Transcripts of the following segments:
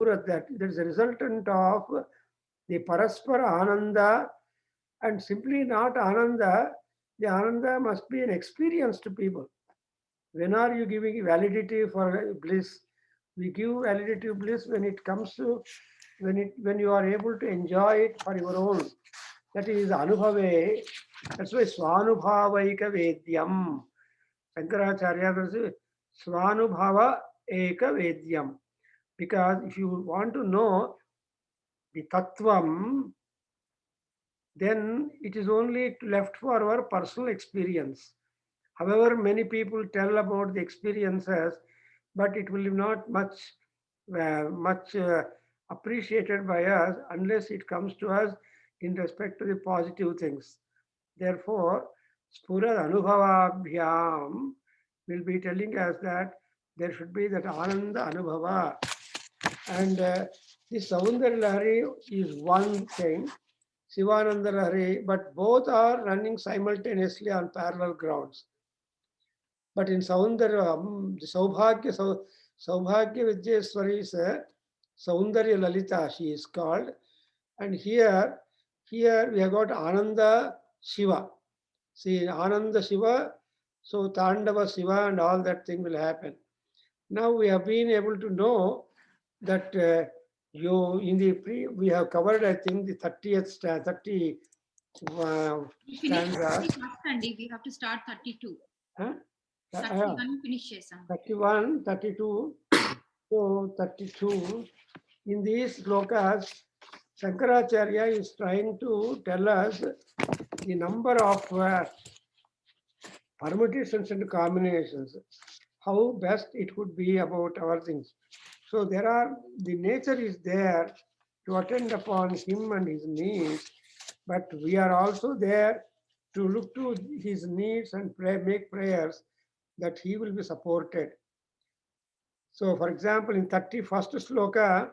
that it is a resultant of the Paraspara Ananda, and simply not Ananda. The Ananda must be an experience to people. When are you giving validity for bliss? We give validity to bliss when it comes to when you are able to enjoy it for your own. That is Anubhave. That's why Swanubhavaika Vedyam. Shankaracharya says Swanubhava Eka Vedyam. Because if you want to know the Tattvam, then it is only left for our personal experience. However, many people tell about the experiences, but it will not much appreciated by us unless it comes to us in respect to the positive things. Therefore, Spurad Anubhavabhyam will be telling us that there should be that Ananda Anubhava. And the Saundar Lahari is one thing, Sivananda Lahari, but both are running simultaneously on parallel grounds. But in Saundarya, the Saubhagya Vidyeswari is Saundarya Lalita, she is called. And here we have got Ananda Shiva. See, Ananda Shiva, so Tandava Shiva and all that thing will happen. Now we have been able to know that we have covered, I think, the 30th stanza, 30 stanza. We have to start 32. Huh? 31 finish 31, 32. So 32. In these slokas, Shankaracharya is trying to tell us the number of permutations and combinations, how best it would be about our things. So the nature is there to attend upon him and his needs, but we are also there to look to his needs and make prayers that he will be supported. So, for example, in 31st sloka,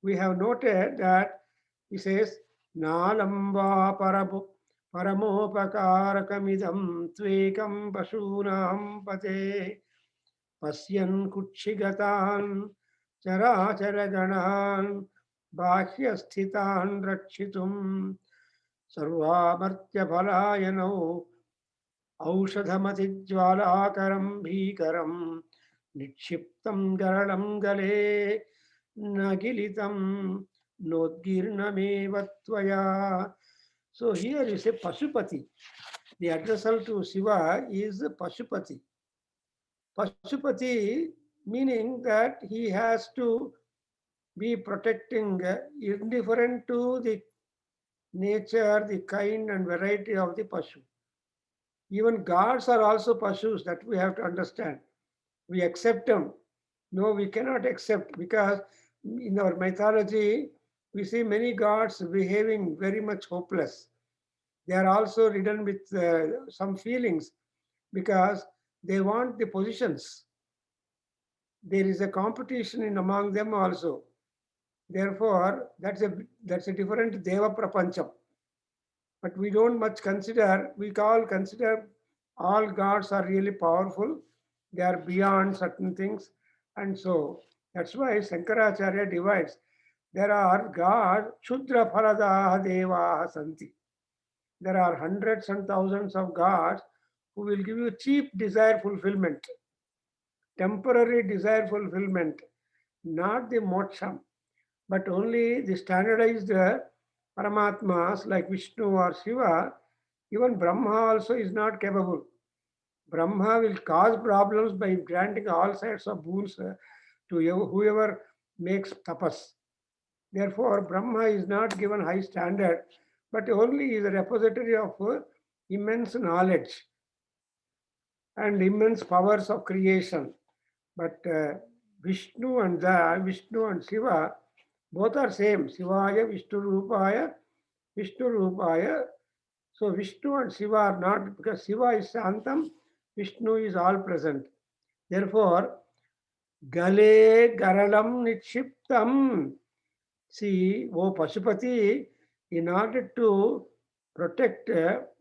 we have noted that he says, Nalamba paramopakarakam tvekam pasunam pate pasyan kuchigatan characharaganan bahyasthitan rakshitum sarvamartya phalayanau aushadhamatijwalakaram bhikaram निक्षिप्तं गरलं गले नगिलितं नोद्गीर्णमेव त्वया. So here you say Pashupati. The addressal to Shiva is Pashupati. Pashupati meaning that he has to be protecting, indifferent to the nature, the kind and variety of the Pashu. Even gods are also Pashus, that we have to understand. We accept them. No, we cannot accept, because in our mythology, we see many gods behaving very much hopeless. They are also ridden with some feelings because they want the positions. There is a competition in among them also. Therefore, that's a different Deva Prapancham. But we don't much consider, consider all gods are really powerful. They are beyond certain things. And so that's why Shankaracharya divides. There are gods, Shudra Phaladaha Devaha Santi. There are hundreds and thousands of gods who will give you cheap desire fulfillment, temporary desire fulfillment, not the moksham, but only the standardized Paramatmas like Vishnu or Shiva. Even Brahma also is not capable. Brahma will cause problems by granting all sorts of boons to whoever makes tapas. Therefore, Brahma is not given high standard, but only is a repository of immense knowledge and immense powers of creation. But Vishnu and Shiva, both are same. Shivaya, Vishnu Rupaya. So Vishnu and Shiva are not, because Shiva is Shantam, Vishnu is all present. Therefore, Gale Garalam Nitshiptam. See, O Pashupati, in order to protect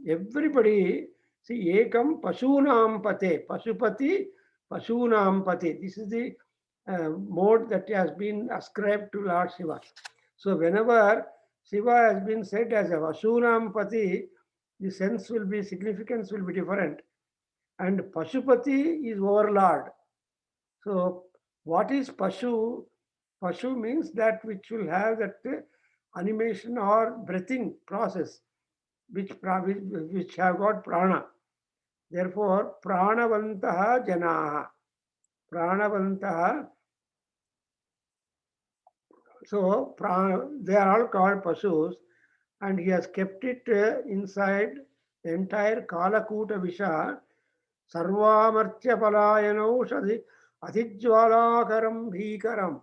everybody, see, Ekam Pasunam Pate, Pashupati, Pasunam Pate. This is the mode that has been ascribed to Lord Shiva. So whenever Shiva has been said as a Vasunam Pati, the sense will be, significance will be different. And Pashupati is overlord. So what is Pashu? Pashu means that which will have that animation or breathing process, which have got prana. Therefore, pranavantaha janaha. Pranavantaha. So they are all called Pashus, and he has kept it inside the entire Kalakuta Visha, Sarvamartya Palayanaushadhi Adhijwalakaram Bhikaram.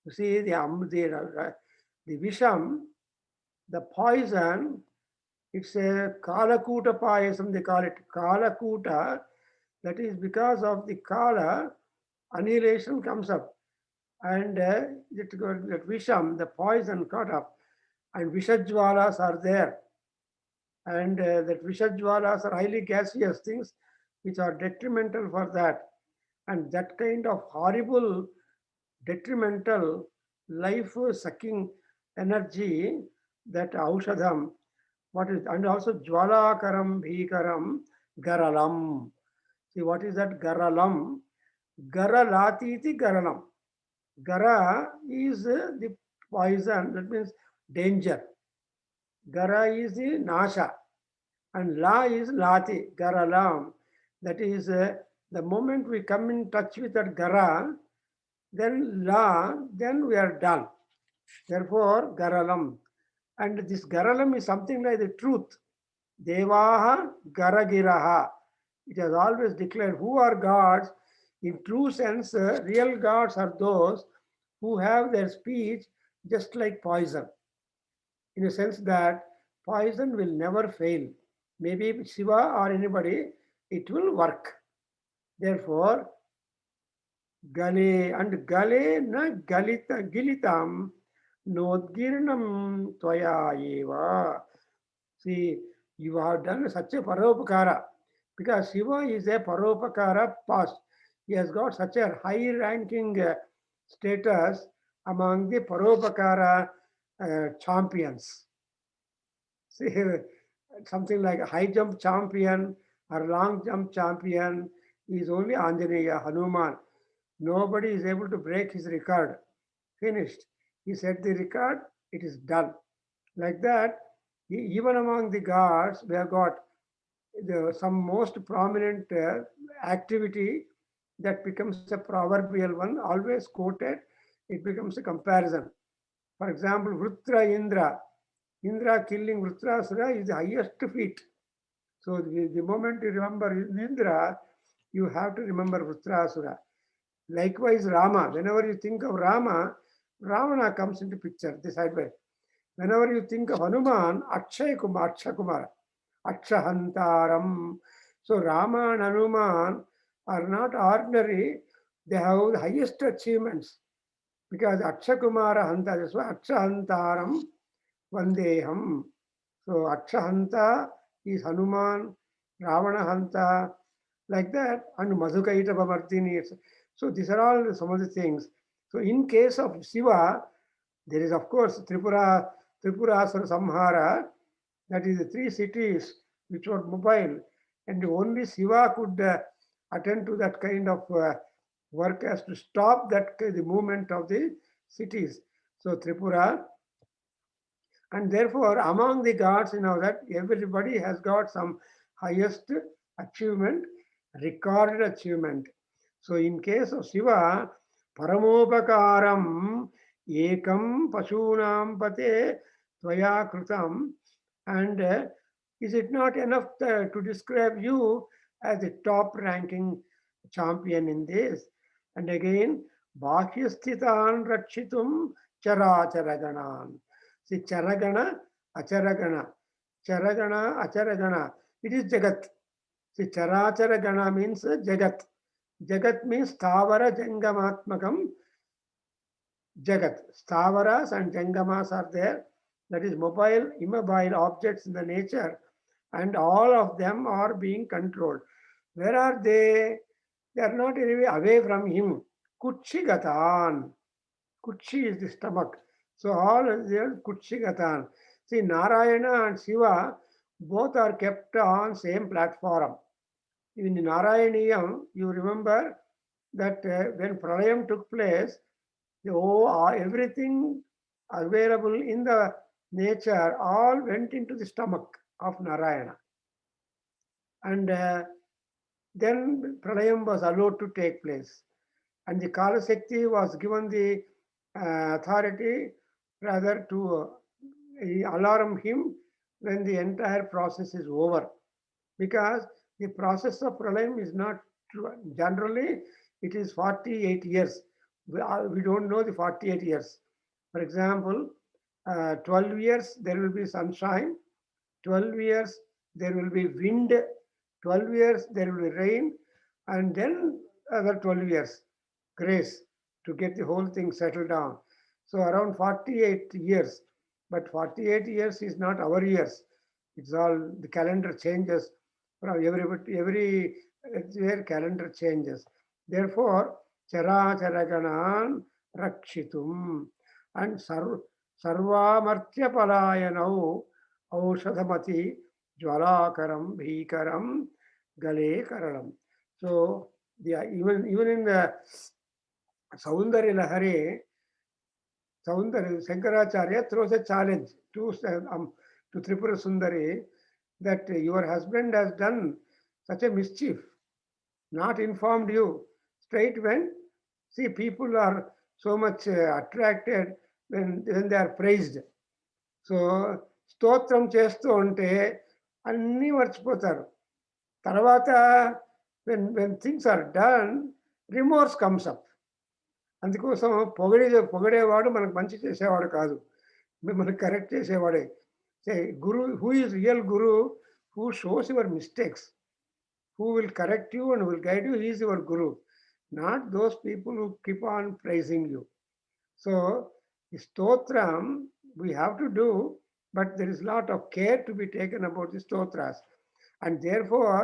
You see, the Visham, the poison, it's a Kalakuta Payasam, they call it Kalakuta. That is because of the Kala, annihilation comes up. And that Visham, the poison caught up, and Vishajwalas are there. And that Vishajwalas are highly gaseous things which are detrimental for that. And that kind of horrible, detrimental, life-sucking energy, that Aushadham, what is, and also Jwalakaram Bhikaram Garalam. See, what is that Garalam? Garalatiti Garalam. Gara is the poison, that means danger. Gara is the Nasha. And La is Lati, Garalam. That is the moment we come in touch with that Gara, then La, then we are done. Therefore, Garalam. And this Garalam is something like the truth. Devaha Garagiraha. It has always declared who are gods. In true sense, real gods are those who have their speech just like poison. In a sense that poison will never fail. Maybe Shiva or anybody, it will work. Therefore, Gale and Gale na Galita Gilitam Nodgirnam Toya Eva. See, you have done such a Paropakara, because Shiva is a Paropakara past. He has got such a high ranking status among the Paropakara champions. See, something like a high jump champion or long jump champion is only Anjaneya, Hanuman. Nobody is able to break his record. Finished. He set the record, it is done. Like that, even among the gods, we have got some most prominent activity that becomes a proverbial one, always quoted, it becomes a comparison. For example, Vrutra Indra. Indra killing Vrutrasura is the highest feat. So the moment you remember Indra, you have to remember Vrutrasura. Likewise, Rama. Whenever you think of Rama, Ravana comes into picture, the sideway. Whenever you think of Hanuman, Akshay Kumar, Akshahantaram. So Rama and Hanuman are not ordinary, they have the highest achievements. Because Akshakumara Hanta, that's why Akshahantaram Vandeham. So Akshahanta is Hanuman, Ravana Hanta, like that, and Madhukaita Bhamardini. So these are all some of the things. So in case of Shiva, there is of course Tripurasura Samhara, that is the 3 cities which were mobile, and only Shiva could attend to that kind of work as to stop that the movement of the cities. So Tripura, and therefore among the gods, you know that everybody has got some highest achievement, recorded achievement. So in case of Shiva, Paramopakaram Ekam Pashunam Pate Tvaya Krutam, and is it not enough to describe you as the top ranking champion in this? And again, Bhakyasthitan Rakshitum Characharaganan. See, Charagana, Acharagana. Charagana, Acharagana. It is Jagat. See, Characharagana means Jagat. Jagat means Stavara Jangamatmakam Jagat. Stavaras and Jangamas are there. That is mobile, immobile objects in the nature, and all of them are being controlled. Where are they? They are not anyway away from him. Kutshigatan. Kutshi is the stomach. So all is there Kutshigatan. See, Narayana and Shiva both are kept on same platform. In Narayaniyam, you remember that when Pralayam took place, everything available in the nature all went into the stomach of Narayana. And then Pralayam was allowed to take place. And the Kala Shakti was given the authority rather to alarm him when the entire process is over. Because the process of Pralayam is not generally, it is 48 years. We don't know the 48 years. For example, 12 years there will be sunshine, 12 years there will be wind, 12 years there will be rain, and then other 12 years grace to get the whole thing settled down. So around 48 years, but 48 years is not our years. It's all the calendar changes from every year calendar changes. Therefore, chara charaganan rakshitum and sarvamartya palayanau aushadhamati jwalakaram bhikaram gale karalam. So even in the Saundarya Lahari, Shankaracharya throws a challenge to Tripura Sundari that your husband has done such a mischief, not informed you. Straight when, see, people are so much attracted when they are praised. So స్తోత్రం చేస్తూ ఉంటే అన్నీ మర్చిపోతారు. తర్వాత when things are done, remorse comes up. అందుకోసం పొగడేవాడు మనకు మంచి చేసేవాడు కాదు, మిమ్మల్ని కరెక్ట్ చేసేవాడే. Guru who is real guru, who shows your mistakes, who will correct you and will guide you, he is your guru, not those people who keep on praising you. So stotram we have to do, but there is a lot of care to be taken about the stotras. And therefore,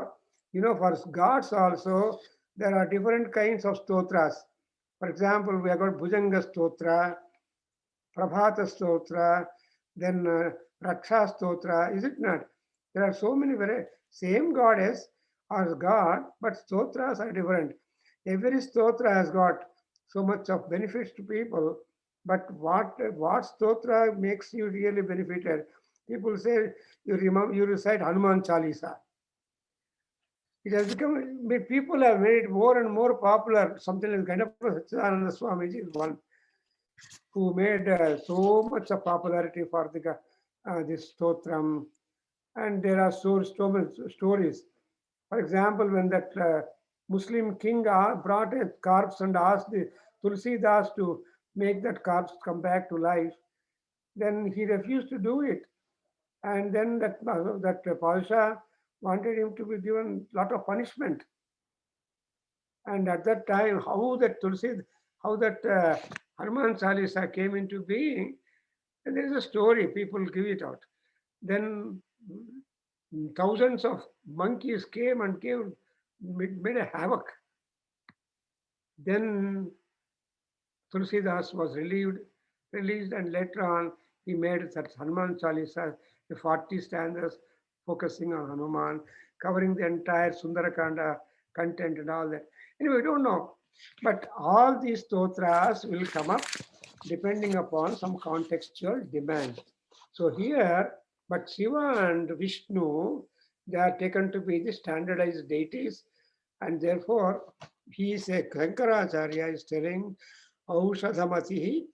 for gods also there are different kinds of stotras. For example, we have got Bhujanga Stotra, Prabhata Stotra, then Raksha Stotra, is it not? There are so many same goddess or God, but stotras are different. Every stotra has got so much of benefits to people, but what stotra makes you really benefited? People say you recite Hanuman Chalisa. It has become, people have made it more and more popular. Something like Ganappa Satchidananda Swamiji is one who made so much of popularity for this stotram. And there are so many stories. For example, when that Muslim king brought a corpse and asked the Tulsidas to make that corpse come back to life, then he refused to do it. And then that Pasha wanted him to be given a lot of punishment. And at that time, how that Hanuman Chalisa came into being, and there is a story, people give it out. Then thousands of monkeys came and made a havoc. Then Tulsidas was released, and later on he made that Hanuman Chalisa, the 40 stanzas focusing on Hanuman, covering the entire Sundarakanda content and all that. Anyway, we don't know. But all these stotras will come up depending upon some contextual demand. So here, but Shiva and Vishnu, they are taken to be the standardized deities, and therefore he is a Shankaracharya is telling Aushadhamati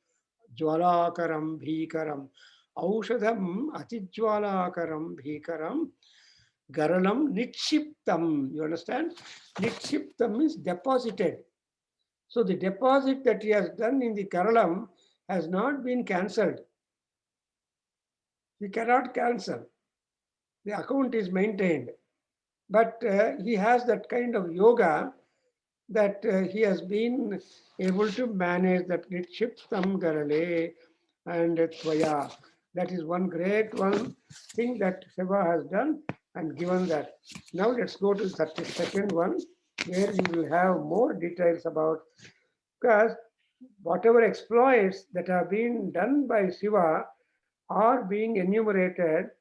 Jwalakaram Bhikaram. Aushadham Atijwalakaram Bhikaram Garalam Nitshiptam. You understand? Nitshiptam means deposited. So the deposit that he has done in the Karalam has not been cancelled. He cannot cancel. The account is maintained. But he has that kind of yoga that he has been able to manage that Nitshiptam Garale and Tvaya. That is one great thing that Shiva has done and given that. Now let's go to the 32nd one, where you will have more details about Because whatever exploits that have been done by Shiva are being enumerated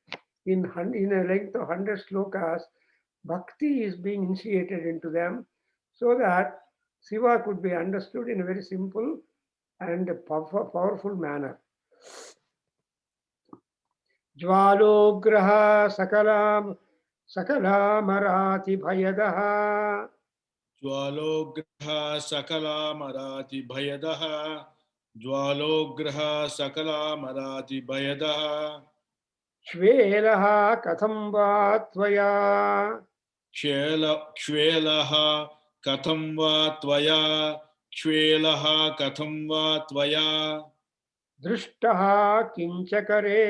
in a length of 100 slokas. Bhakti is being initiated into them so that Shiva could be understood in a very simple and powerful manner. Jwalograha sakalamaraati bhayadaha ज्वालोग्रह सकलामराति भयदः ज्वालोग्रह सकलामराति भयदः Shvelaha katham va tvaya क्ष्वेलः कथं वा त्वया क्ष्वेलः कथं वा त्वया दृष्टः किंचकरे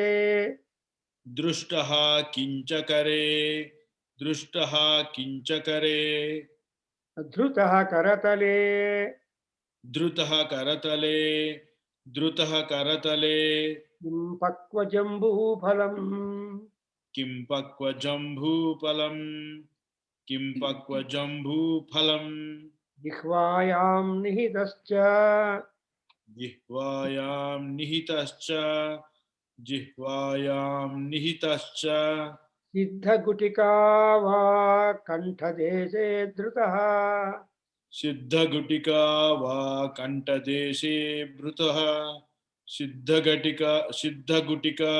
दृष्टः किंचकरे दृष्टः किंचकरे धृतः करतले द्रुतः करतले द्रुतः करतले किं पक्वजम्बूफलम् किं पक्वजम्बूफलम् किं पक्वजम्बूफलम् जिह्वायां निहितश्च जिह्वायां निहितश्च जिह्वायां निहितश्च सिद्धगुटिका वा कण्ठदेशे धृतः सिद्धगुटिका वा कंठदेशे भृतः सिद्धगुटिका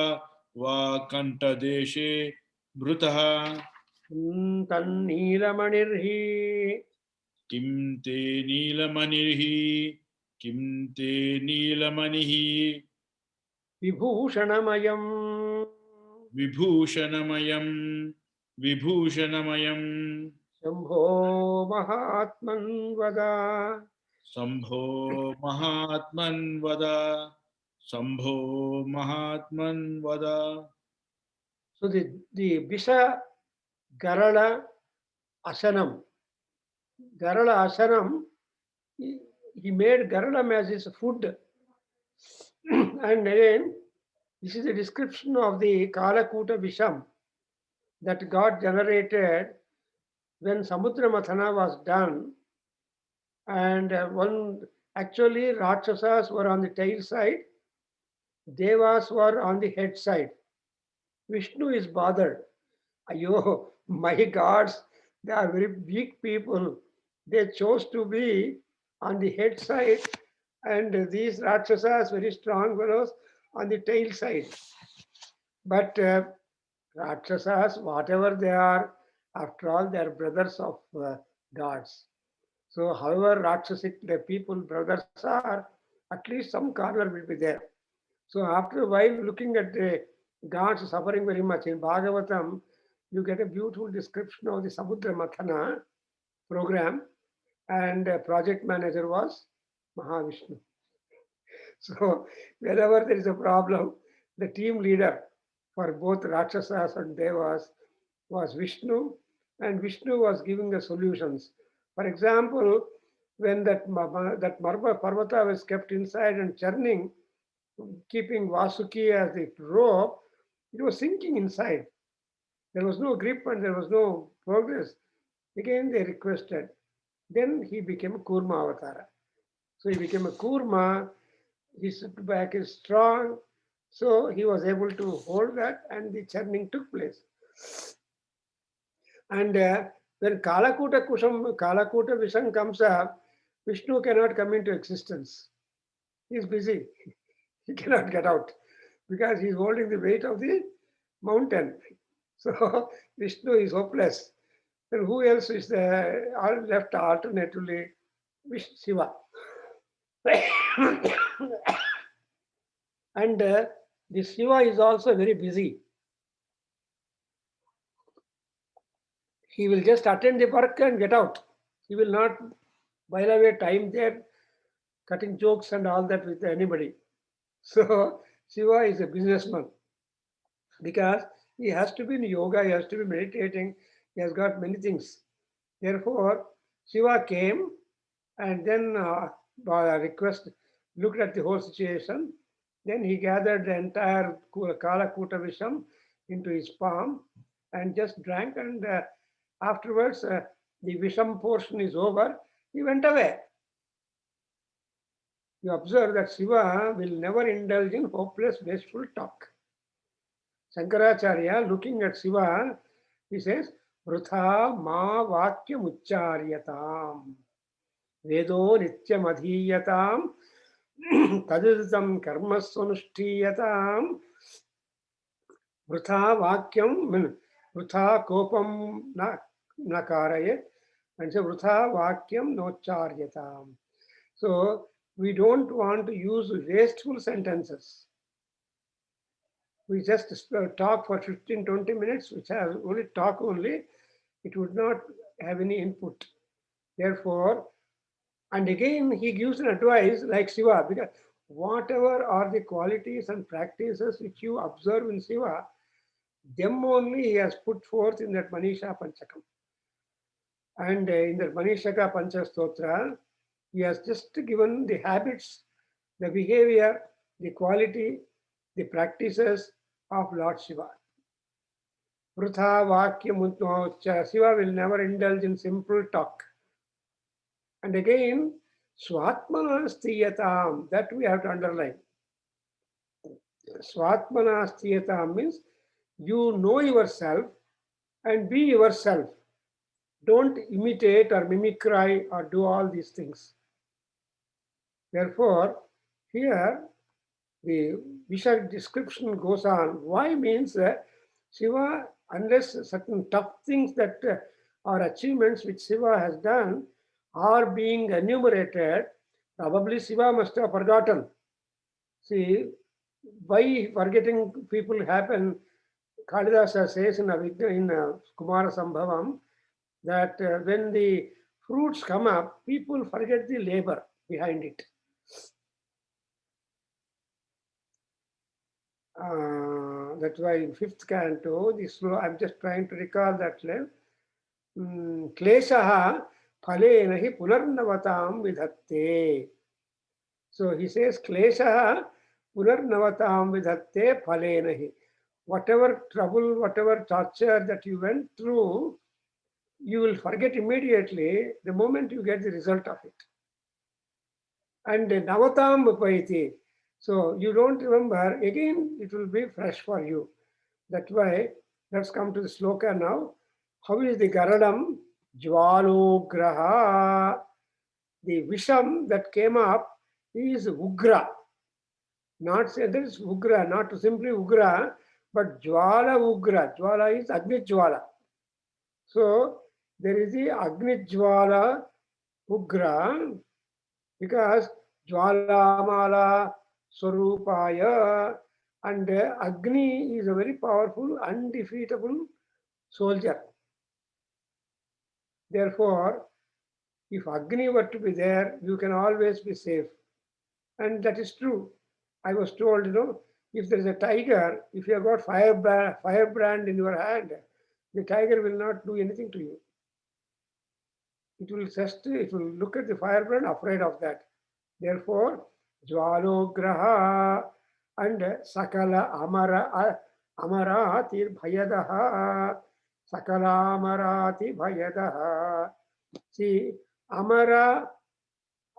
वा कंठदेशे भृतः तन्नीलमणिर्हि किं ते नीलमणिः किं ते नीलमणिः विभूषणमयम् विभूषणमयं विभूषणमयं शम्भो महात्मन् वद शम्भो महात्मन् वद शम्भो महात्मन् वद. So the Bisha Garala Asanam, he made Garalam as his food. And again, this is a description of the Kalakuta Visham that got generated when Samudra Mathana was done. And actually Rakshasas were on the tail side, Devas were on the head side. Vishnu is bothered. Ayo, my gods, they are very weak people. They chose to be on the head side, and these Rakshasas, very strong fellows, on the tail side. But Rakshasas, whatever they are, after all, they are brothers of gods. So, however Rakshasic the people brothers are, at least some corner will be there. So, after a while, looking at the gods suffering very much in Bhagavatam, you get a beautiful description of the Samudra Mathana program, and project manager was Mahavishnu. So, wherever there is a problem, the team leader for both Rakshasas and Devas was Vishnu, and Vishnu was giving the solutions. For example, when that Marva Parvata was kept inside and churning, keeping Vasuki as the rope, it was sinking inside. There was no grip and there was no progress. Again, they requested. Then he became a Kurma Avatara. So he became a Kurma. His back is strong. So he was able to hold that and the churning took place. And when Kalakuta Visham comes up, Vishnu cannot come into existence. He is busy. He cannot get out because he is holding the weight of the mountain. So Vishnu is hopeless. Then who else is there? All left alternatively Shiva. And this Shiva is also very busy. He will just attend the work and get out. He will not while away time there cutting jokes and all that with anybody. So Shiva is a businessman because he has to be in yoga, he has to be meditating, he has got many things. Therefore, Shiva came and then by request looked at the whole situation. Then he gathered the entire Kalakuta Visham into his palm and just drank, and afterwards the Visham portion is over. He went away. you observe that Shiva will never indulge in hopeless, wasteful talk. Shankaracharya, looking at Shiva, he says, Vrutha ma vakyam ucharyatam. Vedo nityam adhiyatam. Taditam karmasvanushtiyatam. Vrutha vakyam, vrutha kopam nakarayet. And so vrutha vakyam nocharyatam. So we don't want to use wasteful sentences. We just talk for 15-20 minutes, which has only talk only, it would not have any input. Therefore, and again he gives an advice like Shiva, because whatever are the qualities and practices which you observe in Shiva, them only he has put forth in that Manisha Panchakam. And in the Manishaka Panchastotra, he has just given the habits, the behavior, the quality, the practices of Lord Shiva. Vrutha Vakyam, Shiva will never indulge in simple talk. And again, Swatmana Stiyatam, that we have to underline. Swatmana Stiyatam means you know yourself and be yourself. Don't imitate or mimicry or do all these things. Therefore, here the Visha description goes on. Why means Shiva, unless certain tough things that are achievements which Shiva has done are being enumerated, probably Shiva must have forgotten. See, why forgetting people happen, Kalidasa says in Kumara Sambhavam, that when the fruits come up, people forget the labor behind it. That's why in 5th canto, I'm just trying to recall that line. Kleshaha phalena hi punarnavatam vidhatte. So he says, Kleshaha punarnavatam vidhatte phalena hi. Whatever trouble, whatever torture that you went through, you will forget immediately the moment you get the result of it. And navatam upaiti. So you don't remember, again it will be fresh for you. That's why, let's come to the sloka now. How is the Garadam? Jwalograha. The Visham that came up is Ugra. Not that is Ugra, not simply Ugra, but Jwala Ugra. Jwala is Agni Jwala. So there is the Agni Jwala Ugra, because Jwala Mala Swarupaya, and Agni is a very powerful, undefeatable soldier. Therefore, if Agni were to be there, you can always be safe. And that is true. I was told, if there is a tiger, if you have got firebrand in your hand, the tiger will not do anything to you. It will look at the firebrand, afraid of that. Therefore, Jwalograha and Sakala Amarati Bhayadaha. Sakala Amarati Bhayadaha. See, Amara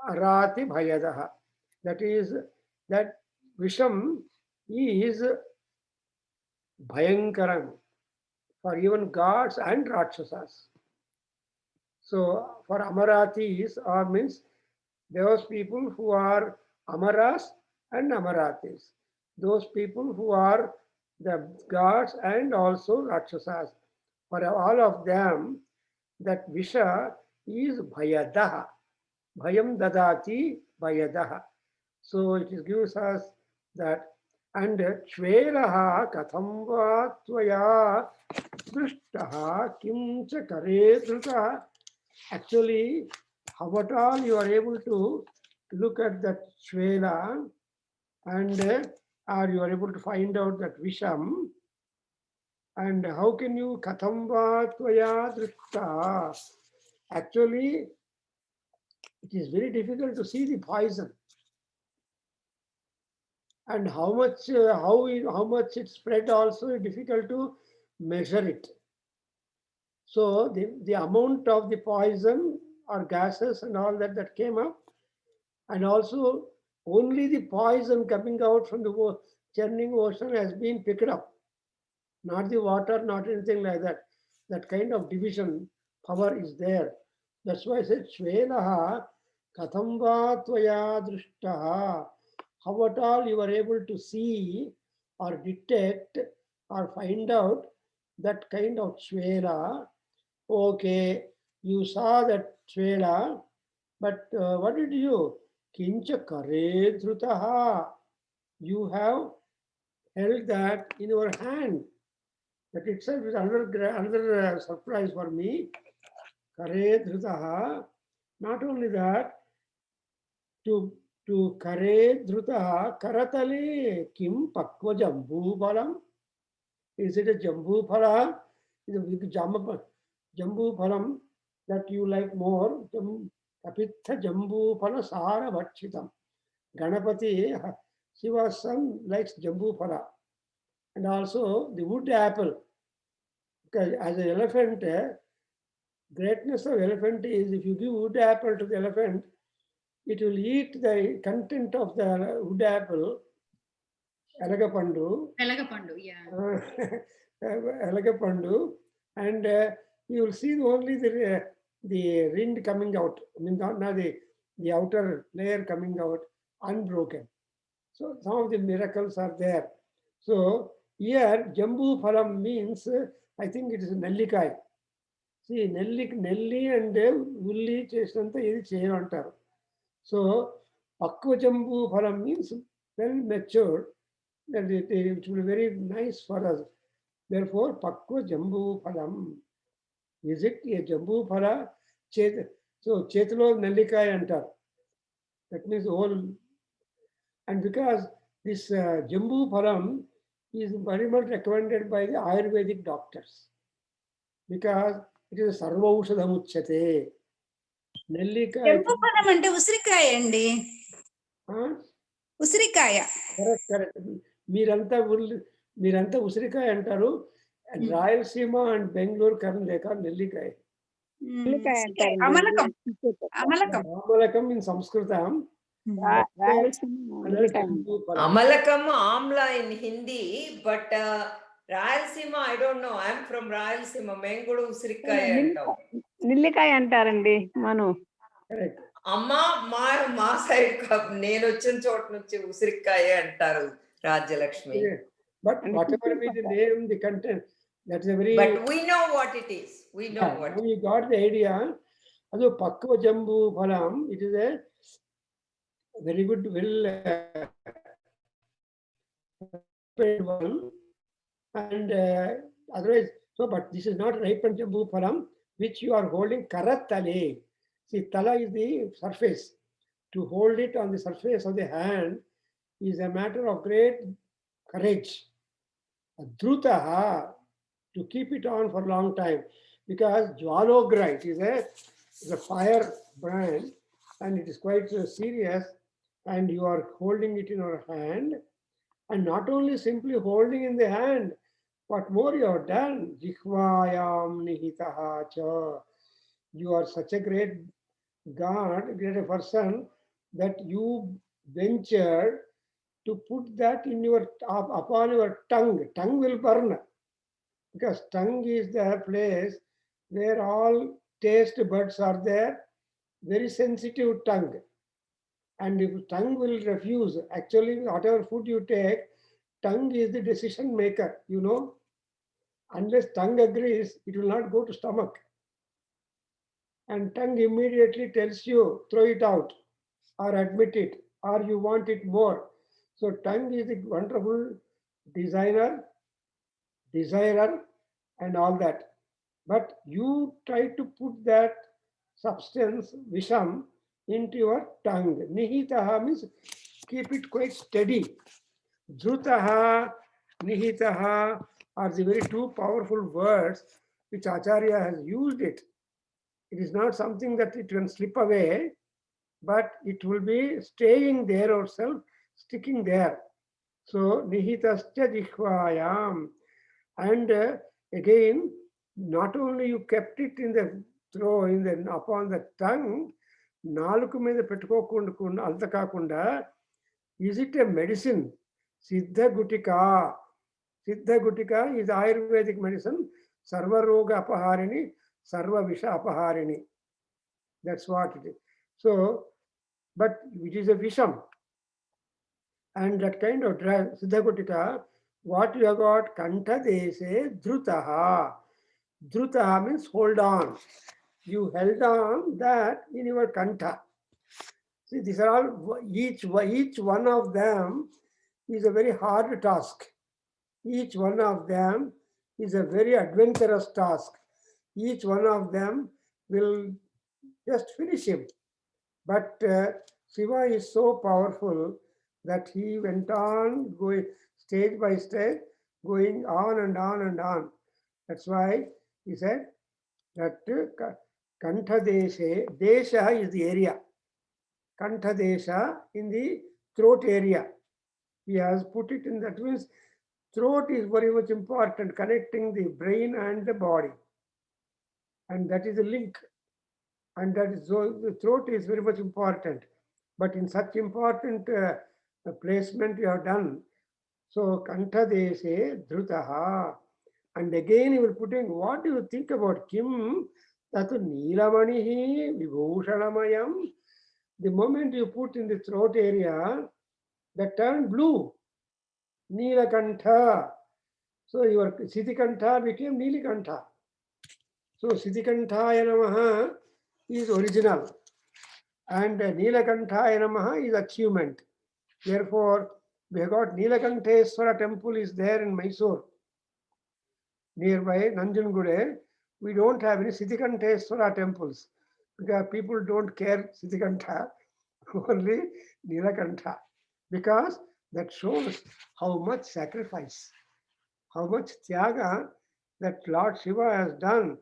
Arati Bhayadaha. That is, that Visham is Bhayankaram for even gods and Rakshasas. So for Amaratis means those people who are Amaras and Amaratis. Those people who are the gods and also Rakshasas. For all of them, that Visha is Bhayadaha. Bhayam dadati Bhayadaha. So it gives us that. And Shvelaha katham va tvaya drishtaha kim cha kare drutaha. Actually, how at all you are able to look at that Shvela and or you are able to find out that Visham, and how can you katham va tvaya drishtaha. Actually, it is very difficult to see the poison. And how much it spread also difficult to measure it. So the amount of the poison or gases and all that came up, and also only the poison coming out from the churning ocean has been picked up, not the water, not anything like that. That kind of division power is there. That's why I said, Shvelaha katham va tvaya drishtaha. How at all you are able to see or detect or find out that kind of Shvela. Okay, you saw that Shvela, but what did you? Kincha kare dhrutaha. You have held that in your hand. That itself is another surprise for me. Kare dhrutaha. Not only that, to kare dhrutaha, karatale kim pakva jambu phalam. Is it a jambu phala? Is it a jambu phalam that you like more? Kapitha jambu phala sara bhakshitam. Ganapati, Shiva's son, likes jambu phala. And also the wood apple. Because as an elephant, greatness of elephant is if you give wood apple to the elephant, it will eat the content of the wood apple, Elagapandu, Velagapandu, yeah. Elagapandu, and you will see only the rind coming out. I mean, not the outer layer coming out unbroken. So some of the miracles are there. So here, Jambu Phalam means, I think it is Nellikai. See, Nelli and Ulli Chesanta is Cheyantar. So, Pakva Jambu Phalam means well matured, and it will be very nice for us. Therefore, Pakva Jambu Phalam. Is it a Jambu Phala? So, Chetalo Nellikai antar. That means all. And because this Jambu Phalam is very much recommended by the Ayurvedic doctors, because it is Sarvaushadham Uchyate. Nellika. Jambu ఫలం అంటే ఉసిరికాయ అండి. ఉసిరికాయ. Correct correct. మీరంతా ఉసిరికాయ అంటారు. Rayalaseema and Bengaluru Karnataka నెల్లికాయ. అమలకం. అమలకం. అమలకం in సంస్కృతం. Amalakam Amla in Hindi, but Rayalaseema, I don't know. I'm from Rayalaseema. Mengudu Usirikaya antam. Nillikaya antarandi manu. Correct. Amma ma side nenu vachin chot nunchi Usirikaya antaru Rajalakshmi. But whatever be the name, the content, that's a very. But we know what it is. We know what. We got the idea. Ado Pakva Jambu Phalam. It is a very good, one, and otherwise. So, but this is not ripened Jambu Phalam, which you are holding Karatale. See, Tala is the surface. To hold it on the surface of the hand is a matter of great courage. Drutaha, to keep it on for a long time, because Jwalogra is a fire brand, and it is quite serious, and you are holding it in your hand, and not only simply holding in the hand, what more you have done, Jikhvayam Nihitaha cha. You are such a great God, great person, that you ventured to put that in your upon your tongue. Tongue will burn, because tongue is the place where all taste buds are there. Very sensitive tongue, and if tongue will refuse, actually whatever food you take, tongue is the decision maker. You know, unless tongue agrees, it will not go to stomach, and tongue immediately tells you throw it out, or admit it, or you want it more. So tongue is a wonderful designer, desirer, and all that. But you try to put that substance, Visham, into your tongue. Nihitaha means keep it quite steady. Dhrutaha, Nihitaha are the very two powerful words which Acharya has used it. It is not something that it can slip away, but it will be staying there yourself, sticking there. So, Nihitascha Jikhvayam. And again, not only you kept it in the upon the tongue, నాలుక మీద పెట్టుకోకుండా అంత కాకుండా Is it a medicine? Siddha Gutika. Siddha Gutika is Ayurvedic medicine. Sarva Roga Apaharini, Sarva Visha Apaharini. That's what it is. So, but it is a Visham. And that kind of drug, Siddha Gutika, what you have got, Kantha Dese Dhrutaha. Dhrutaha means hold on. You held on that in your Kantha. See, these are all, each one of them is a very hard task. Each one of them is a very adventurous task. Each one of them will just finish him. But Shiva is so powerful that he went on going stage by stage, going on and on and on. That's why he said that Kantha Deshe, Desha is the area. Kantha Desha in the throat area. He has put it in, that means throat is very much important, connecting the brain and the body. And that is a link. And that is, so the throat is very much important. But in such important placement you have done. So Kantha Deshe Dhrutaha. And again he will put in, what do you think about Kim? Tatu Nilamanihi Vibhusanamayam. The moment you put in the throat area, that turned blue. Nilakantha. So your Siddhikantha became Nilikantha. So Siddhikantha Namaha is original. And Nilakantha Namaha is achievement. Therefore, we have got Nilakanteswara temple is there in Mysore. Nearby Nanjangude, we don't have any Siddhikanteswara temples because people don't care Siddhikantha, only Nilakantha. Because that shows how much sacrifice, how much tyaga that Lord Shiva has done,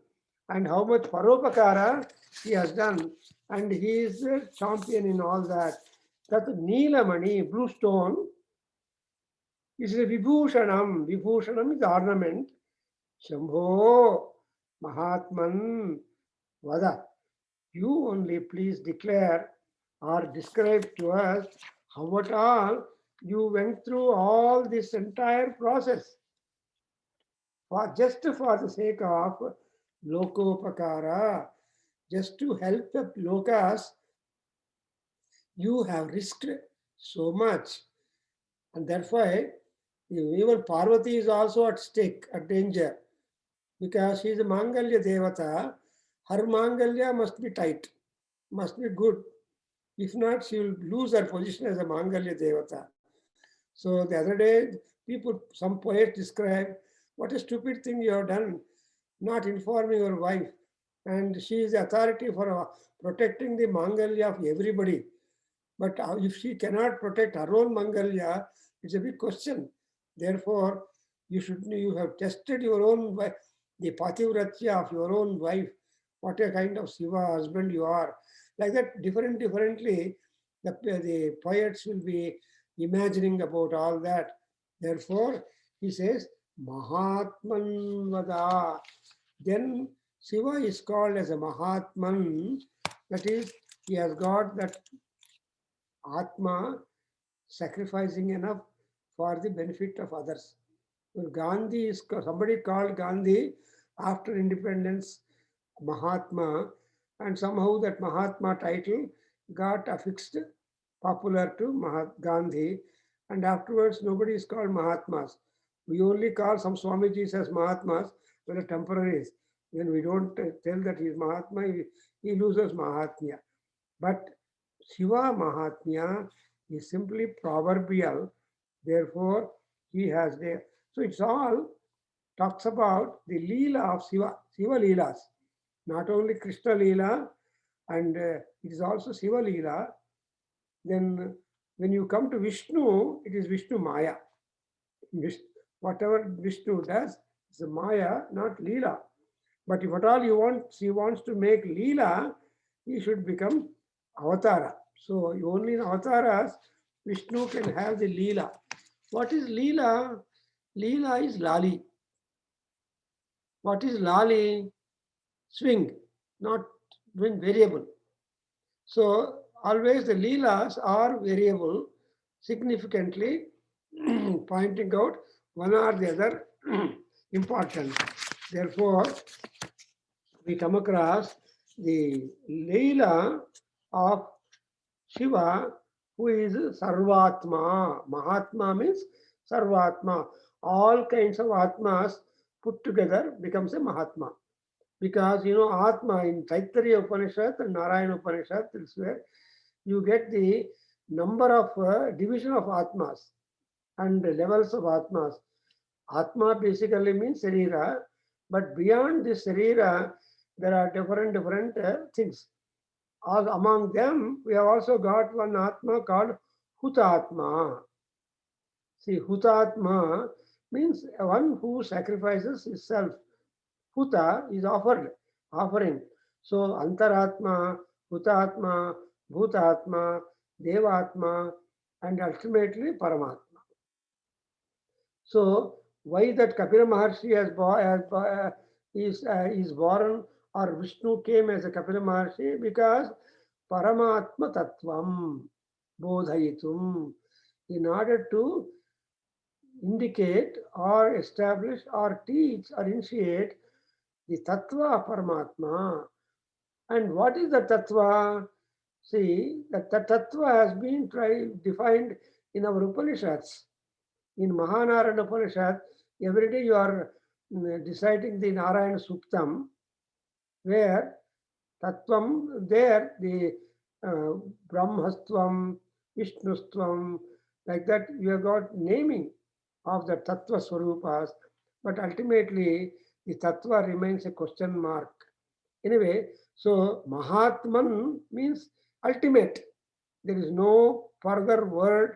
and how much paropakara he has done. And he is a champion in all that. That Neelamani, blue stone, is a Vibhushanam. Vibhushanam is ornament. Shambho, Mahatman, Vada. You only please declare or describe to us how at all you went through all this entire process. Just for the sake of Lokopakara, just to help the Lokas, you have risked so much. And therefore, even Parvati is also at stake, at danger. Because she is a Mangalya Devata, her Mangalya must be tight, must be good. If not, she will lose her position as a Mangalya Devata. So the other day, some poets describe, what a stupid thing you have done, not informing your wife. And she is the authority for protecting the Mangalya of everybody. But if she cannot protect her own Mangalya, it's a big question. Therefore, you have tested your own wife, the Pativratya of your own wife, what a kind of Shiva husband you are. Like that, differently, the poets will be imagining about all that. Therefore, he says, Mahatman Vada. Then Shiva is called as a Mahatman. That is, he has got that Atma sacrificing enough for the benefit of others. Gandhi is, somebody called Gandhi after independence Mahatma, and somehow that Mahatma title got affixed popular to Gandhi, and afterwards nobody is called Mahatmas. We only call some Swamijis as Mahatmas, but the temporaries. When we don't tell that he is Mahatma, he loses Mahatmya. But Shiva Mahatmya is simply proverbial. Therefore, he has there. So it's all talks about the Leela of Shiva, Shiva Leelas. Not only Krishna Leela, and it is also Shiva Leela. Then when you come to Vishnu, it is Vishnu Maya. Whatever Vishnu does, it's a Maya, not Leela. But if at all she wants to make Leela, he should become Avatara. So only in Avataras, Vishnu can have the Leela. What is Leela? Leela is Lali. What is Lali? Swing, not variable. So always the Leelas are variable. significantly pointing out one or the other important. Therefore, we come across the Leela of Shiva, who is Sarvatma. Mahatma means Sarvatma. All kinds of Atmas put together becomes a Mahatma. Because you know, Atma in Taittiriya Upanishad and Narayana Upanishad, elsewhere, you get the number of division of Atmas and levels of Atmas. Atma basically means Sarira, but beyond this Sarira, there are different things. Among them, we have also got one Atma called Hutatma. See, Hutatma means one who sacrifices himself. Huta is offering. So, Antaratma, Hutatma, Bhutatma, Devatma, and ultimately Paramatma. So, why that Kapila Maharshi is born, or Vishnu came as a Kapila Maharshi? Because Paramatma Tattvam Bodhayitum, in order to indicate or establish or teach or initiate the Tattva of Paramatma. And what is the Tattva? See, that the Tattva has been defined in our Upanishads. In Mahanarayana Upanishad, every day you are reciting the Narayana Suktam, where Tattvam, there the Brahmastvam, Vishnustvam, like that you have got naming of the Tattva Swarupas, but ultimately the Tattva remains a question mark. Anyway, so Mahatman means ultimate. There is no further word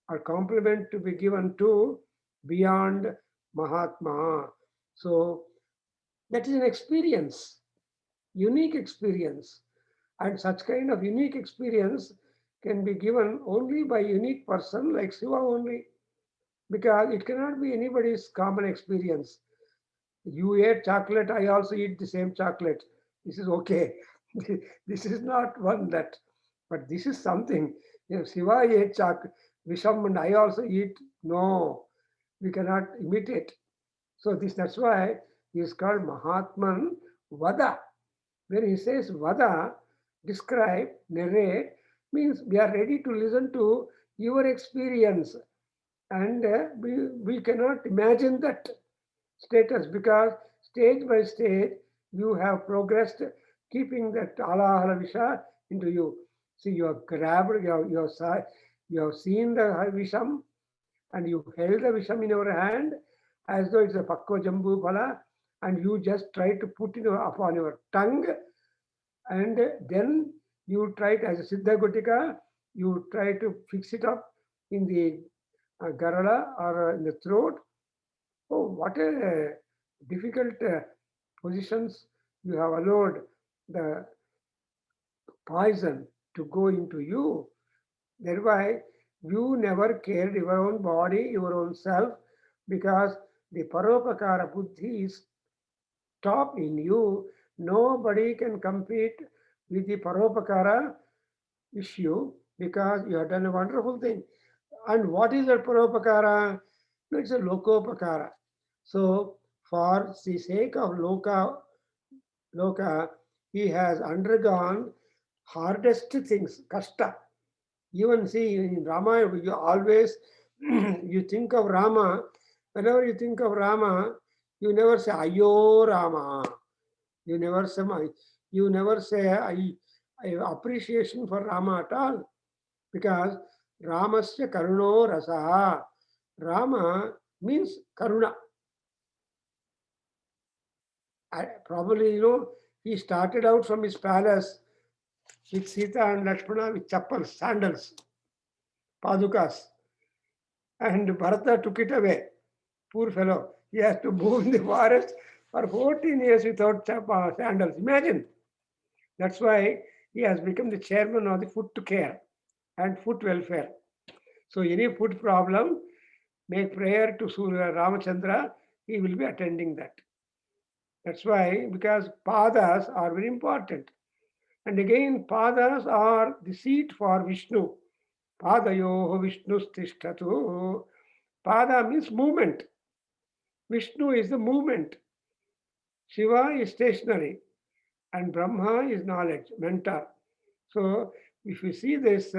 or compliment to be given to beyond Mahatma. So that is an experience, unique experience. And such kind of unique experience can be given only by unique person like Shiva only, because it cannot be anybody's common experience. You ate chocolate, I also eat the same chocolate. This is okay. This is not one that, but this is something. If Shiva ate Visham and I also eat, no, we cannot imitate. So that's why he is called Mahatman Vada. When he says Vada, describe, narrate, means we are ready to listen to your experience. And we cannot imagine that status, because stage by stage you have progressed, keeping that Alahala Visha into you. See, you have grabbed, you have seen the Visham, and you held the Visham in your hand as though it's a Pakva Jambu Phala, and you just try to put it upon your tongue, and then you try to, as a Siddha Gotika, you try to fix it up in the Garala or in the throat. Oh, what a difficult positions you have allowed the poison to go into you. Thereby, you never cared your own body, your own self, because the Paropakara Buddhi is top in you. Nobody can compete with the Paropakara issue, because you have done a wonderful thing. And what is that Paropakara? It's a Lokopakara. So, for the sake of Loka, he has undergone hardest things, kashta. Even see in Rama, you always you think of Rama. Whenever you think of Rama, you never say Ayo Rama. You never say I appreciation for Rama at all, because Ramasya Karuno Rasaha. Rama means Karuna. Probably, he started out from his palace with Sita and Lakshmana with chappals, sandals, padukas. And Bharata took it away. Poor fellow. He has to move in the forest for 14 years without sandals. Imagine. That's why he has become the chairman of the foot care and foot welfare. So any foot problem, make prayer to Surya Ramachandra, he will be attending that. That's why, because padas are very important. And again, padas are the seat for Vishnu. Padayoho Vishnustishtatu. Pada means movement. Vishnu is the movement. Shiva is stationary. And Brahma is knowledge, mentor. So if you see this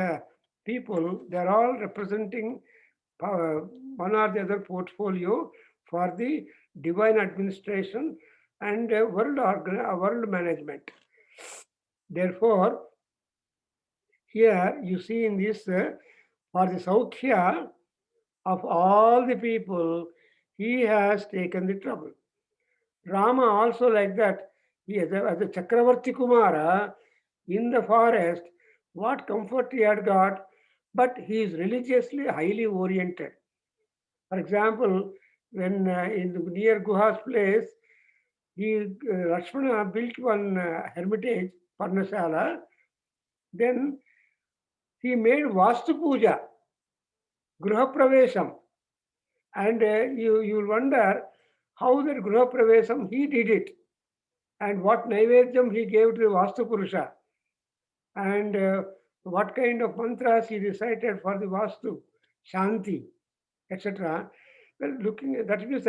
people, they're all representing one or the other portfolio for the divine administration and world management. Therefore, here you see in this, for the Saukhya of all the people, he has taken the trouble. Rama also like that. He as a Chakravarti Kumara in the forest, what comfort he had got, but he is religiously highly oriented. For example, when near Guha's place, Lakshmana built one hermitage, Parnashala. Then he made Vastu Puja, Gruha Pravesam. And you'll wonder how that Gruha Pravesam he did it and what Naivedyam he gave to the Vastu Purusha and what kind of mantras he recited for the Vastu, Shanti, etc. Well, looking at that, is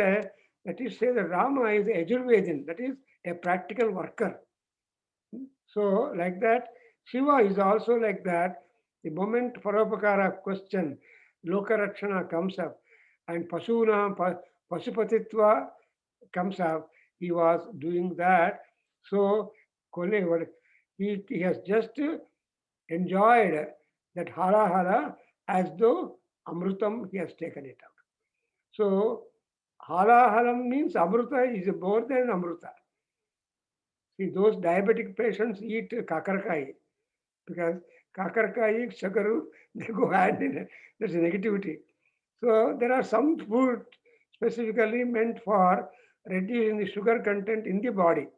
say that Rama is a Yajurvedian, that is a practical worker. So, like that, Shiva is also like that. The moment Paropakara question, Lokarakshana comes up, and Pasuna, Pasupatitva comes up, he was doing that. So, he has just enjoyed that hala hala as though Amrutam he has taken it out. So, hala halam means Amruta is more than Amruta. See, those diabetic patients eat kakarkai because kakarkai, sugar, they go hand in hand. That's a negativity. So there are some food specifically meant for reducing the sugar content in the body.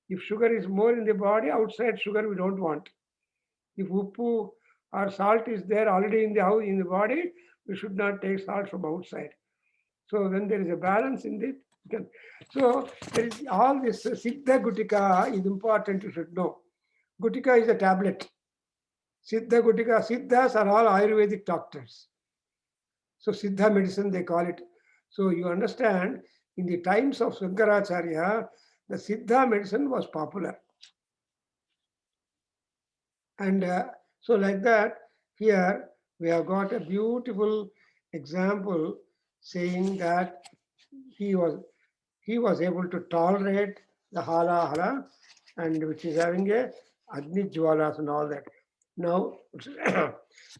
If sugar is more in the body, outside sugar we don't want. If uppu or salt is there already in the house, in the body, we should not take salt from outside. So when there is a balance in it, so there is all this Siddha Gutika is important, you should know. Gutika is a tablet. Siddha Gutika, Siddhas are all Ayurvedic doctors. So Siddha medicine they call it. So you understand, in the times of Shankaracharya, the Siddha medicine was popular. And so like that, here we have got a beautiful example saying that he was able to tolerate the hala hala, and which is having a Agni Jwalas and all that. Now,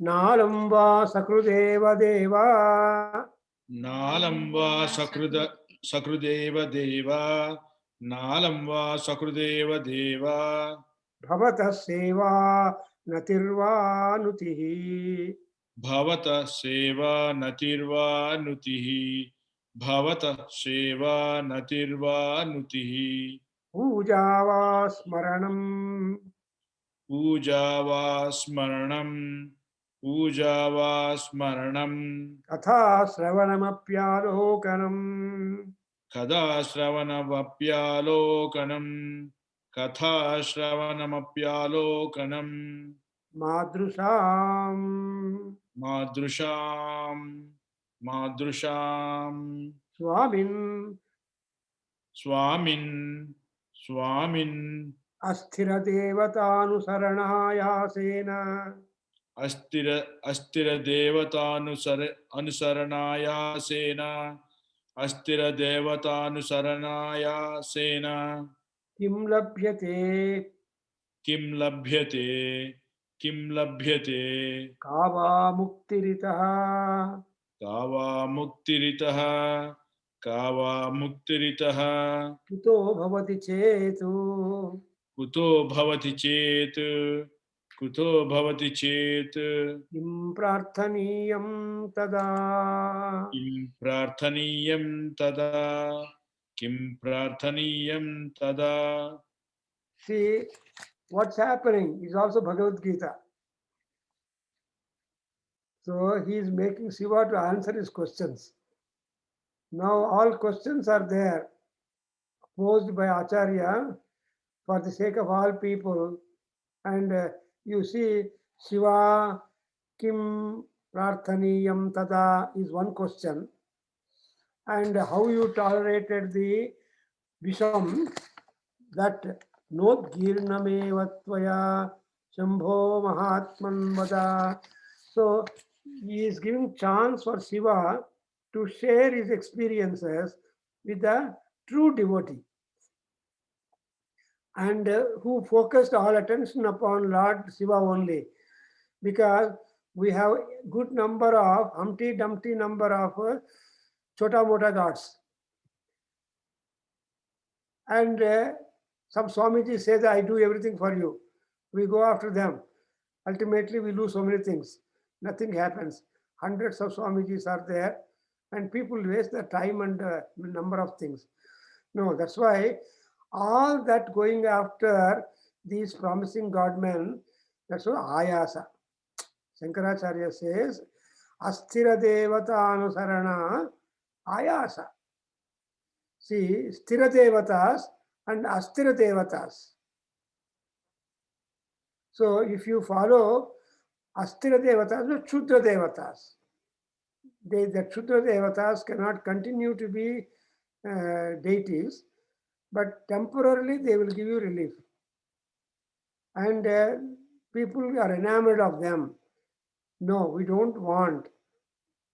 Nalamba Sakrudeva Deva. Nalamba Sakrudeva Deva. Nalamba Sakrudeva Deva. Bhavata Seva Natirva Nutihi. Bhavata Seva Natirva Nutihi. Bhavata Seva Natirva Nutihi. Pujava Smaranam. Pujava Smaranam. Pujava Smaranam. Katha Sravanamapyalokanam. Kada Shravanamapyalokanam. Katha Shravanamapyalokanam. Madrusham. Madrusham. Madrusham. Swamin. Swamin. Swamin. Asthira Devatanusaranayasena. Astira Devatanusaranaya Sena. Astira Devatanusaranaya Sena. Kim labhyate. Kim labhyate. Kim labhyate. Kava muktiritaha. Kava muktiritaha. Kava muktiritaha. Kuto bhavati chetu. Kuto bhavati chet. Kuto bhavati chet. Kim prarthaniyam tada. Kim prarthaniyam tada. Kim prarthaniyam tada. See, what's happening is also Bhagavad Gita. So he is making Shiva to answer his questions. Now all questions are there, posed by Acharya for the sake of all people. And you see, Shiva Kim prarthaniyam tada is one question. And how you tolerated the Visham, that Nodgirnamevatvaya Shambho Mahatman Vada. So he is giving chance for Shiva to share his experiences with a true devotee, and who focused all attention upon Lord Shiva only, because we have good number of Humpty Dumpty number of Chota Mota gods. And some Swamiji says, I do everything for you. We go after them. Ultimately, we lose so many things. Nothing happens. Hundreds of Swamijis are there, and people waste their time and number of things. No, that's why all that going after these promising godmen, that's what ayasa. Shankaracharya says, asthira devata anusarana ayasa. See, sthira devatas and asthira devatas. So if you follow asthira devatas, or Shudra devatas, the Shudra devatas cannot continue to be deities, but temporarily they will give you relief. And people are enamored of them. No, we don't want.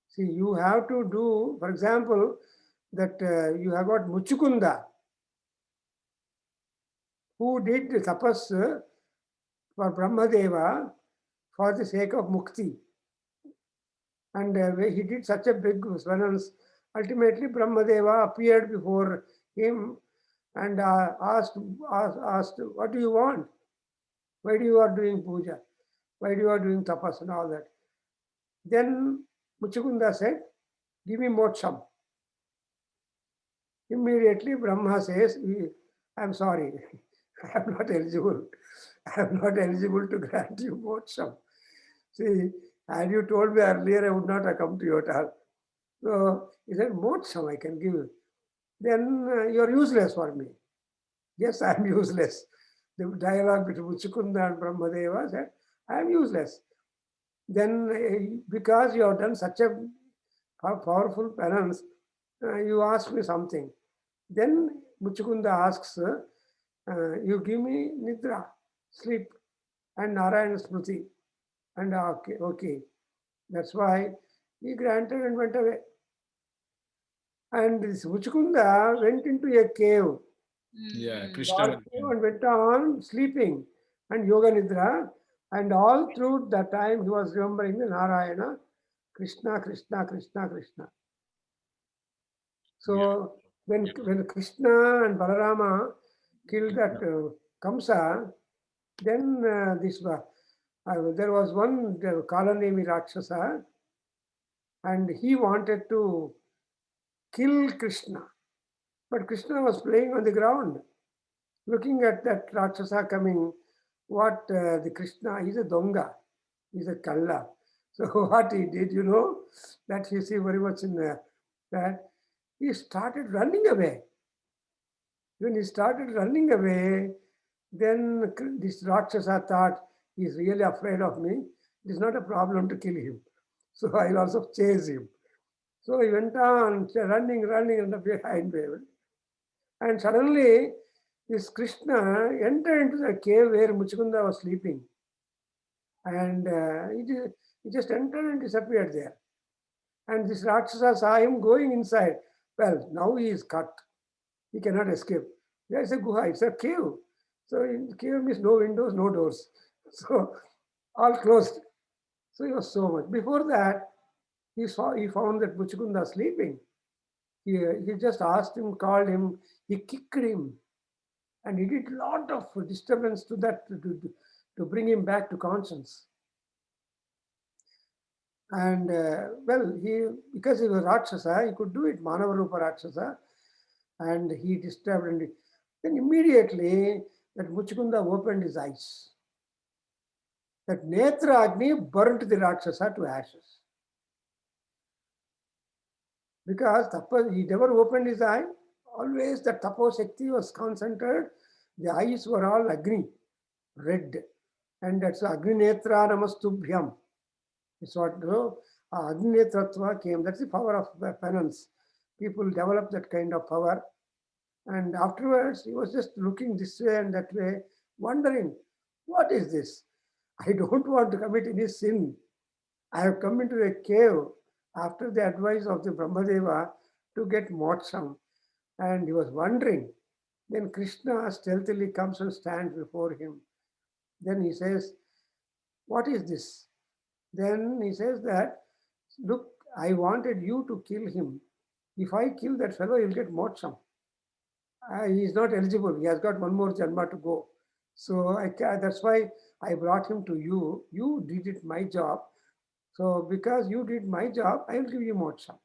See, you have to do, for example, that you have got Muchukunda, who did tapas for Brahmadeva for the sake of mukti. And he did such a big penance. Ultimately, Brahmadeva appeared before him and asked, what do you want? Why do you are doing puja? Why do you are doing tapas and all that? Then Muchukunda said, give me moksham. Immediately Brahma says, I'm sorry, I'm not eligible. I'm not eligible to grant you moksham. See, had you told me earlier, I would not have come to you at all. So he said, moksham I can give you. Then you're useless for me. Yes, I'm useless. The dialogue between Muchukunda and Brahmadeva said, I'm useless. Then because you have done such a powerful penance, you ask me something. Then Muchukunda asks, you give me nidra, sleep, and Narayana Smriti. And okay. That's why he granted and went away. And this Muchukunda went into a cave. Yeah, Mm. Krishna. And went on sleeping and yoga nidra. And all through that time he was remembering the Narayana, Krishna, Krishna, Krishna, Krishna. So when Krishna and Balarama killed that Kamsa, then there was one Kalanemi Rakshasa, and he wanted to kill Krishna. But Krishna was playing on the ground, looking at that Rakshasa coming. What the Krishna, he's a donga, he's a kalla. So what he did, that you see very much in that, he started running away. When he started running away, then this Rakshasa thought, he's really afraid of me. It is not a problem to kill him. So I'll also chase him. So he went on running and behind me. And suddenly, this Krishna entered into the cave where Muchukunda was sleeping. And he just entered and disappeared there. And this Rakshasa saw him going inside. Well, now he is cut. He cannot escape. There is a guha, it's a cave. So in cave means no windows, no doors. So all closed. So he was so much. Before that, he found that Muchukunda sleeping. He just asked him, called him, he kicked him. And he did a lot of disturbance to that to bring him back to conscience. And because he was Rakshasa, he could do it, Manavarupa Rakshasa. And he disturbed, and then immediately that Muchukunda opened his eyes. That Netra Agni burnt the Rakshasa to ashes. Because he never opened his eye. Always the Tapo Shakti was concentrated. The eyes were all Agni, red. And that's Agni Netra Namastubhyam. It's what Agnya Tattva came. That's the power of penance. People develop that kind of power. And afterwards, he was just looking this way and that way, wondering, what is this? I don't want to commit any sin. I have come into a cave after the advice of the Brahmadeva to get moksham. And he was wondering. Then Krishna stealthily comes and stands before him. Then he says, what is this? Then he says that, look, I wanted you to kill him. If I kill that fellow, he'll get moksham. He is not eligible. He has got one more janma to go. So that's why I brought him to you. You did it my job. So because you did my job, I will give you moksham.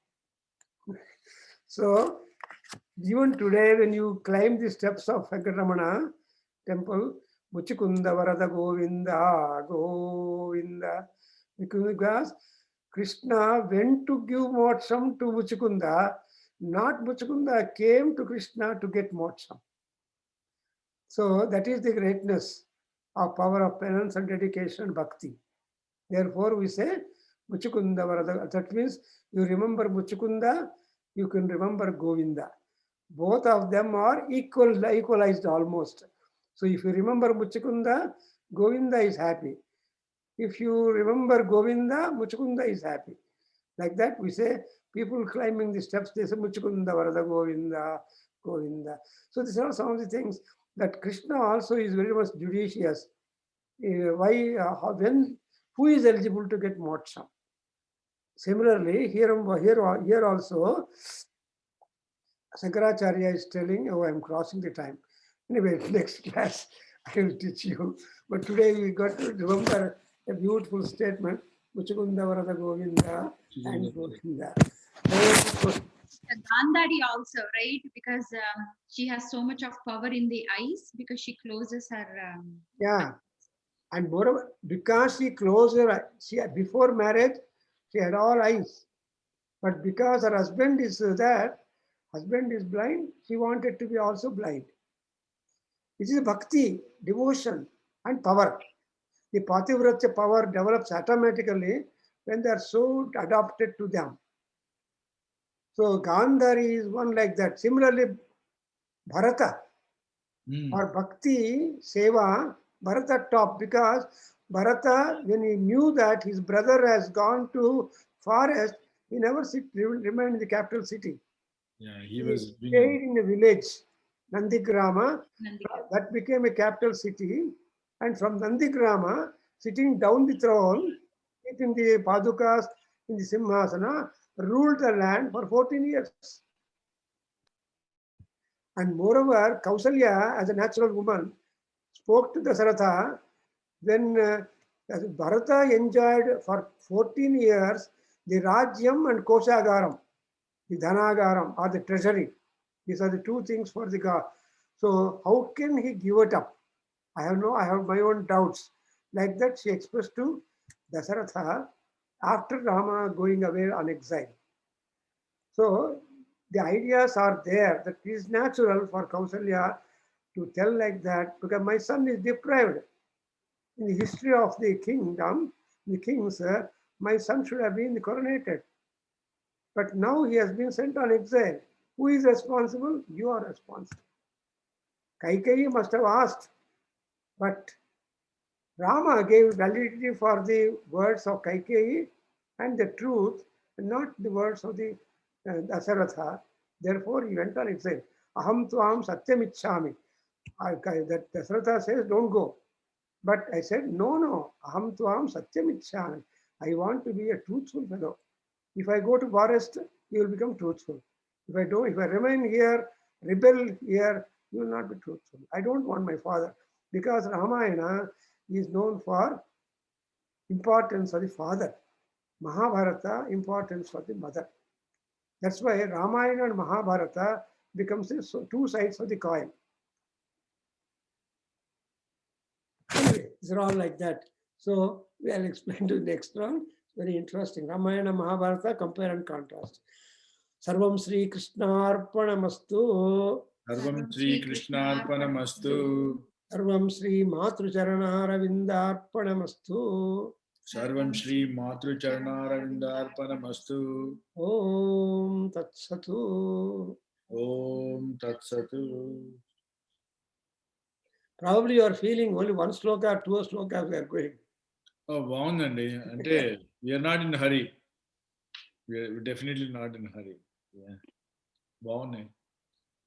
So even today, when you climb the steps of Venkataramana temple, Muchikunda Varada Govinda, Govinda, because Krishna went to give moksham to Muchikunda, not Muchikunda came to Krishna to get moksham. So that is the greatness of power of penance and dedication and bhakti. Therefore, we say Muchikunda Varada. That means you remember Muchikunda, you can remember Govinda. Both of them are equalized almost. So if you remember Muchikunda, Govinda is happy. If you remember Govinda, Muchikunda is happy. Like that, we say people climbing the steps, they say Muchikunda Varada Govinda, Govinda. So these are some of the things that Krishna also is very much judicious. Who is eligible to get moksha? Similarly, here also, Shankaracharya is telling, oh, I'm crossing the time. Anyway, next class I will teach you. But today we got to remember a beautiful statement, Muchikunda Varada Govinda and Govinda. Gandhari also, right? Because she has so much of power in the eyes because she closes her. Yeah. And moreover, because she closed her eyes, before marriage, she had all eyes. But because her husband is husband is blind, she wanted to be also blind. This is bhakti, devotion, and power. The Pativratya power develops automatically when they are so adapted to them. So Gandhari is one like that. Similarly, Bharata or Bhakti Seva, Bharata top, because Bharata, when he knew that his brother has gone to forest, he never remained in the capital city. Yeah, he was stayed in a village, Nandigrama. That became a capital city. And from Nandigrama, sitting down the throne, in the Padukas, in the Simhasana, ruled the land for 14 years. And moreover, Kausalya, as a natural woman, spoke to Dasaratha when Bharata enjoyed for 14 years the Rajyam and Koshagaram, the Dhanagaram or the treasury. These are the two things for the god. So how can he give it up? I have my own doubts. Like that she expressed to Dasaratha after Rama going away on exile. So the ideas are there that it is natural for Kausalya to tell like that, because my son is deprived. In the history of the kingdom, the kings, my son should have been coronated. But now he has been sent on exile. Who is responsible? You are responsible. Kaikeyi must have asked, but Rama gave validity for the words of Kaikeyi and the truth, not the words of the Dasaratha. Therefore, he went on exile. Aham tuam satyam ichchami. That Dasaratha says, don't go. But I said, no, aham tuam satyam ichchami. I want to be a truthful fellow. If I go to forest, you will become truthful. If I remain here, rebel here, you will not be truthful. I don't want my father, because Ramayana is known for importance of the father. Mahabharata, importance for the mother. That's why Ramayana and Mahabharata becomes two sides of the coin. Anyway, these are all like that. So we'll explain to the next one. Very interesting. Ramayana, Mahabharata, compare and contrast. Sarvam Sri Krishnarpanamastu. Sarvam Sri Krishnarpanamastu. Sarvam Sri Matrucharanaravindarpanamastu. Sarvam Shri Matru Charanaravindar Om Tat Satu. Om Tat Satu. Probably you are feeling only one sloka or two slokas we are going. Oh, బాగుందండి. అంటే we are not in a hurry. We are definitely not in a hurry. Yeah. బాగున్నాయి.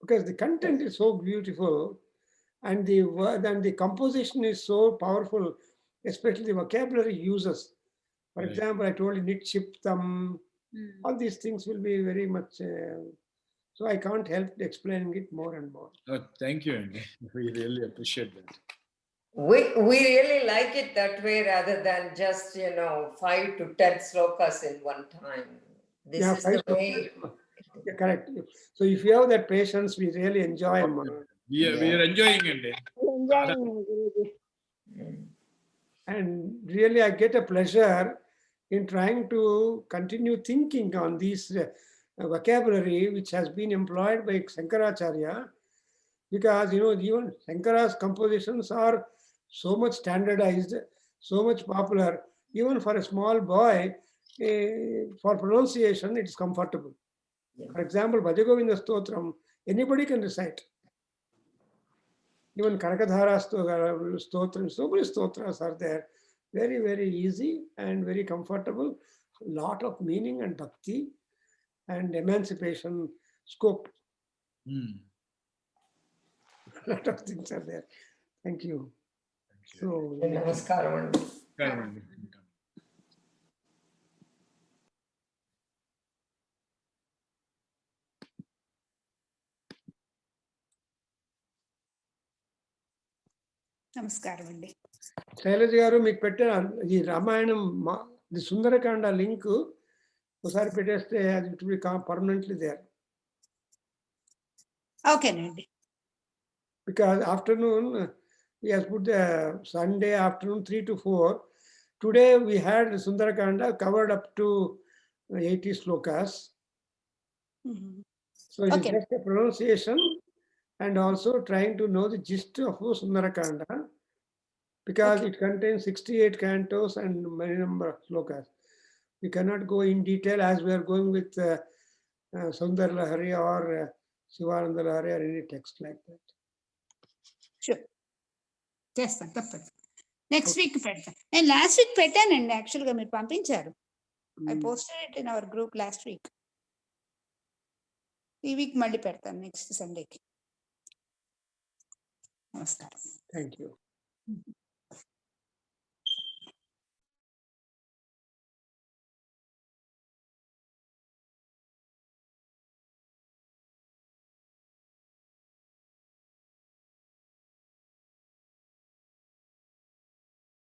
Because the content is so beautiful and the word and the composition is so powerful, especially the vocabulary uses. For Right. example, I told you Nikshiptam, all these things will be very much, so I can't help explaining it more and more. Oh, thank you, Andy. We really appreciate that. We really like it that way rather than just, 5 to 10 slokas in one time. This Yeah, is the five way. Yeah, correct. So if you have that patience, we really enjoy. We are enjoying it. And really, I get a pleasure in trying to continue thinking on these vocabulary which has been employed by Shankaracharya, because even Shankara's compositions are so much standardized, so much popular, even for a small boy, for pronunciation, it is comfortable. Yeah. For example, Bhajagovinda Stotram, anybody can recite. Even Karakadhara Stotram, so many stotras are there. Very, very easy and very comfortable. Lot of meaning and bhakti and emancipation scope. Lot of things are there. Thank you. So, Namaskaram Andy. Karanandi. నమస్కారం అండి. శైలజ గారు మీకు పెట్టిన ఈ Ramayanam the Sundarakanda link ఒకసారి పెట్టేస్తే అది it will come permanently there. ఓకేనండి. Because afternoon he has put the Sunday afternoon 3 to 4. Today we had Sundarakanda covered up to 80 slokas. So it Okay. is just a pronunciation and also trying to know the gist of Sundarakanda, because it contains 68 cantos and many number of slokas. We cannot go in detail as we are going with Sundar Lahari or Shivananda Lahari or any text like that. Sure చేస్తాను, తప్పదు. Next week పెడతాను. నేను last week పెట్టానండి, యాక్చువల్గా మీరు పంపించారు. I posted it in our group last week. ఈ week మళ్ళీ పెడతాను నెక్స్ట్ సండేకి. నమస్కారం. Thank you.